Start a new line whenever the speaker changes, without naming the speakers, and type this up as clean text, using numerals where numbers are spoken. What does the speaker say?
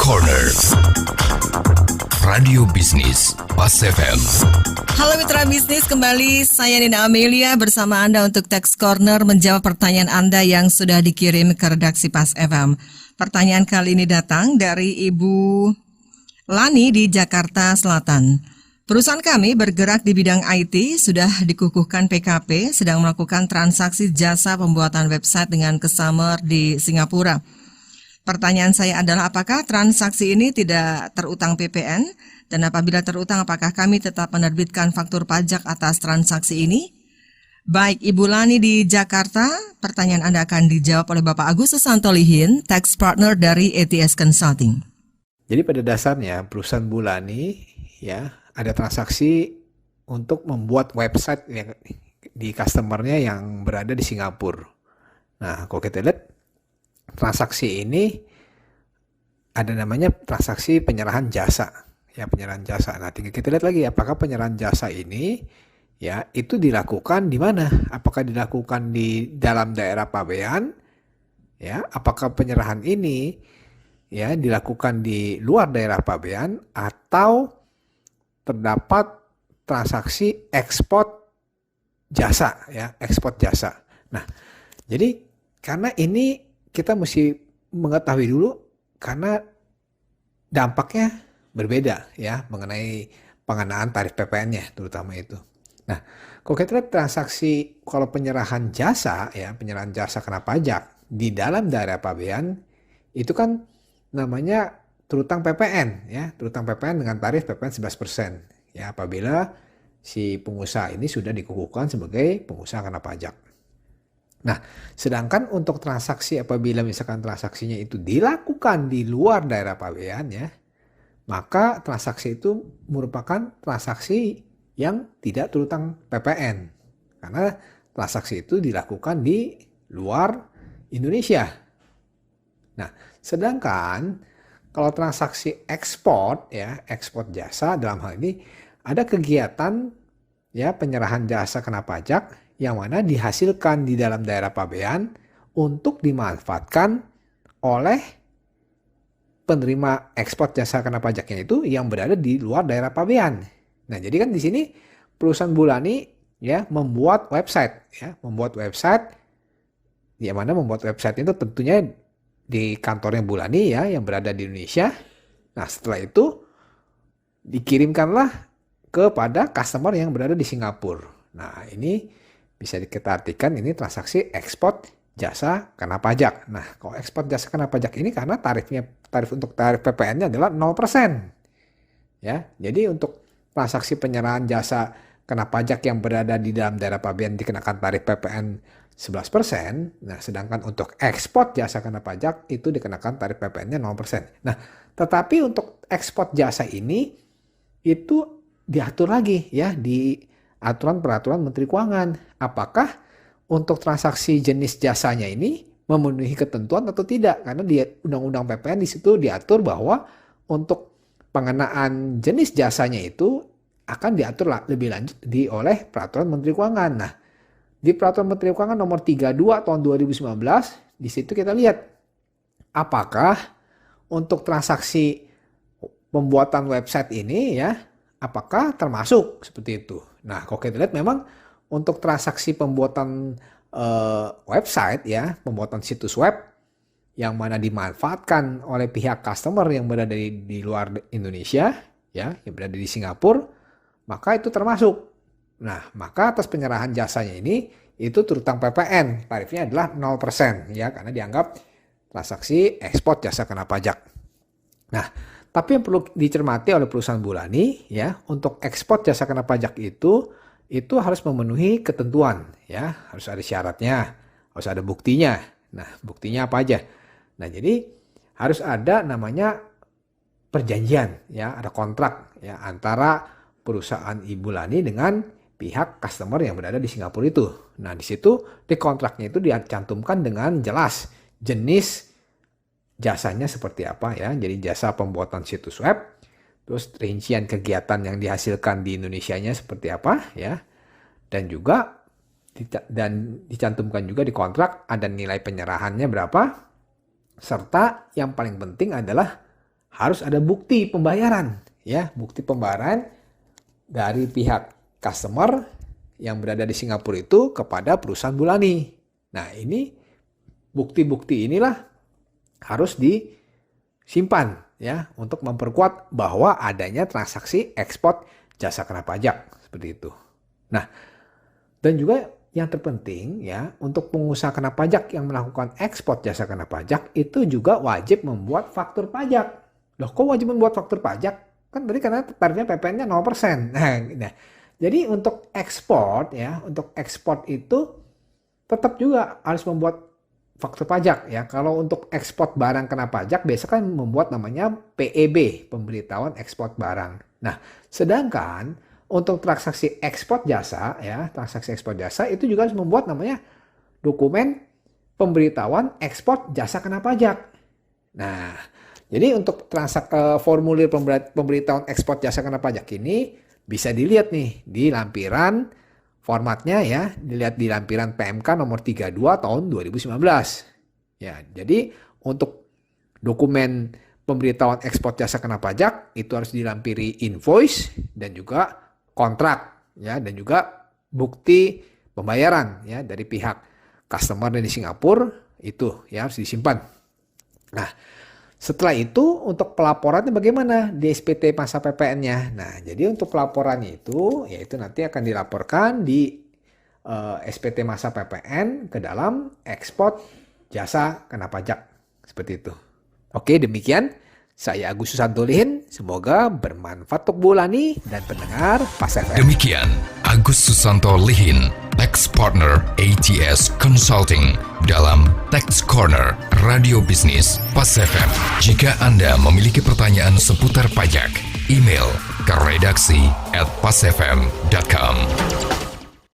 Corner Radio Bisnis Pas FM.
Halo mitra bisnis, kembali saya Nina Amelia bersama Anda untuk Tax Corner menjawab pertanyaan Anda yang sudah dikirim ke redaksi Pas FM. Pertanyaan kali ini datang dari Ibu Lani di Jakarta Selatan. Perusahaan kami bergerak di bidang IT, sudah dikukuhkan PKP, sedang melakukan transaksi jasa pembuatan website dengan customer di Singapura. Pertanyaan saya adalah apakah transaksi ini tidak terutang PPN? Dan apabila terutang, apakah kami tetap menerbitkan faktur pajak atas transaksi ini? Baik, Ibu Lani di Jakarta, pertanyaan Anda akan dijawab oleh Bapak Agustus Santolihin, Tax Partner dari ATS Consulting.
Jadi pada dasarnya perusahaan Bu Lani ya ada transaksi untuk membuat website yang di customernya yang berada di Singapura. Nah, kalau kita lihat transaksi ini ada namanya transaksi penyerahan jasa, ya penyerahan jasa. Nah, tinggal kita lihat lagi apakah penyerahan jasa ini ya itu dilakukan di mana? Apakah dilakukan di dalam daerah pabean? Ya, apakah penyerahan ini ya dilakukan di luar daerah pabean atau terdapat transaksi ekspor jasa ya, ekspor jasa. Nah, jadi karena ini kita mesti mengetahui dulu karena dampaknya berbeda ya mengenai pengenaan tarif PPN-nya terutama itu. Nah, kalau kita lihat transaksi kalau penyerahan jasa ya, penyerahan jasa kena pajak di dalam daerah pabean itu kan namanya terutang PPN ya, terutang PPN dengan tarif PPN 11% ya apabila si pengusaha ini sudah dikukuhkan sebagai pengusaha kena pajak. Nah, sedangkan untuk transaksi apabila misalkan transaksinya itu dilakukan di luar daerah pabean ya, maka transaksi itu merupakan transaksi yang tidak terutang PPN. Karena transaksi itu dilakukan di luar Indonesia. Nah, sedangkan kalau transaksi ekspor ya, ekspor jasa dalam hal ini ada kegiatan ya penyerahan jasa kena pajak yang mana dihasilkan di dalam daerah pabean untuk dimanfaatkan oleh penerima ekspor jasa kena pajaknya itu yang berada di luar daerah pabean. Nah, jadi kan di sini perusahaan Bu Lani ya membuat website ya, membuat website yang mana membuat website itu tentunya di kantornya Bu Lani ya yang berada di Indonesia. Nah, setelah itu dikirimkanlah kepada customer yang berada di Singapura. Nah, ini bisa kita artikan ini transaksi ekspor jasa kena pajak. Nah, kalau ekspor jasa kena pajak ini karena tarif untuk tarif PPN-nya adalah 0%. Ya, jadi untuk transaksi penyerahan jasa kena pajak yang berada di dalam daerah pabean dikenakan tarif PPN 11%. Nah, sedangkan untuk ekspor jasa kena pajak itu dikenakan tarif PPN-nya 0%. Nah, tetapi untuk ekspor jasa ini itu diatur lagi ya di aturan peraturan Menteri Keuangan. Apakah untuk transaksi jenis jasanya ini memenuhi ketentuan atau tidak? Karena di Undang-Undang PPN di situ diatur bahwa untuk pengenaan jenis jasanya itu akan diatur lebih lanjut oleh peraturan Menteri Keuangan. Nah, di peraturan Menteri Keuangan nomor 32 tahun 2019 di situ kita lihat apakah untuk transaksi pembuatan website ini ya apakah termasuk seperti itu. Nah, kalau kita lihat memang untuk transaksi pembuatan website ya, pembuatan situs web yang mana dimanfaatkan oleh pihak customer yang berada di luar Indonesia ya, yang berada di Singapura, maka itu termasuk. Nah, maka atas penyerahan jasanya ini itu terutang PPN, tarifnya adalah 0% ya karena dianggap transaksi ekspor jasa kena pajak. Nah, tapi yang perlu dicermati oleh perusahaan Bu Lani ya, untuk ekspor jasa kena pajak itu harus memenuhi ketentuan ya, harus ada syaratnya, harus ada buktinya. Nah, buktinya apa aja? Nah, jadi harus ada namanya perjanjian ya, ada kontrak ya antara perusahaan Ibu Lani dengan pihak customer yang berada di Singapura itu. Nah, di situ di kontraknya itu dicantumkan dengan jelas jenis jasanya seperti apa ya. Jadi jasa pembuatan situs web, terus rincian kegiatan yang dihasilkan di Indonesianya seperti apa ya. Dan juga dicantumkan juga di kontrak ada nilai penyerahannya berapa. Serta yang paling penting adalah harus ada bukti pembayaran, ya, bukti pembayaran dari pihak customer yang berada di Singapura itu kepada perusahaan Bulani. Nah, ini bukti-bukti inilah harus disimpan, ya, untuk memperkuat bahwa adanya transaksi ekspor jasa kena pajak seperti itu. Nah, dan juga yang terpenting, ya, untuk pengusaha kena pajak yang melakukan ekspor jasa kena pajak itu juga wajib membuat faktur pajak. Loh, kok wajib membuat faktur pajak? Kan tadi karena tarifnya PPN-nya 0%. Nah, jadi untuk ekspor, ya, untuk ekspor itu tetap juga harus membuat faktur pajak, ya. Kalau untuk ekspor barang kena pajak biasa kan membuat namanya PEB, pemberitahuan ekspor barang. Nah, sedangkan untuk transaksi ekspor jasa, ya, transaksi ekspor jasa itu juga harus membuat namanya dokumen pemberitahuan ekspor jasa kena pajak. Nah, jadi untuk formulir pemberitahuan ekspor jasa kena pajak ini bisa dilihat nih di lampiran formatnya, ya, dilihat di lampiran PMK nomor 32 tahun 2019. Ya, jadi untuk dokumen pemberitahuan ekspor jasa kena pajak itu harus dilampiri invoice dan juga kontrak, ya, dan juga bukti pembayaran, ya, dari pihak customer dari Singapura itu, ya, harus disimpan. Nah, setelah itu untuk pelaporannya bagaimana di SPT masa PPN-nya? Nah, jadi untuk pelaporannya itu yaitu nanti akan dilaporkan di SPT masa PPN ke dalam ekspor jasa kena pajak seperti itu. Oke, demikian. Saya Agus Susanto Lihin, semoga bermanfaat untuk Bulani dan pendengar Pas FM.
Demikian Agus Susanto Lihin, Tax Partner ATS Consulting dalam Tax Corner Radio Bisnis Pas FM. Jika Anda memiliki pertanyaan seputar pajak, email ke redaksi@pasfm.com.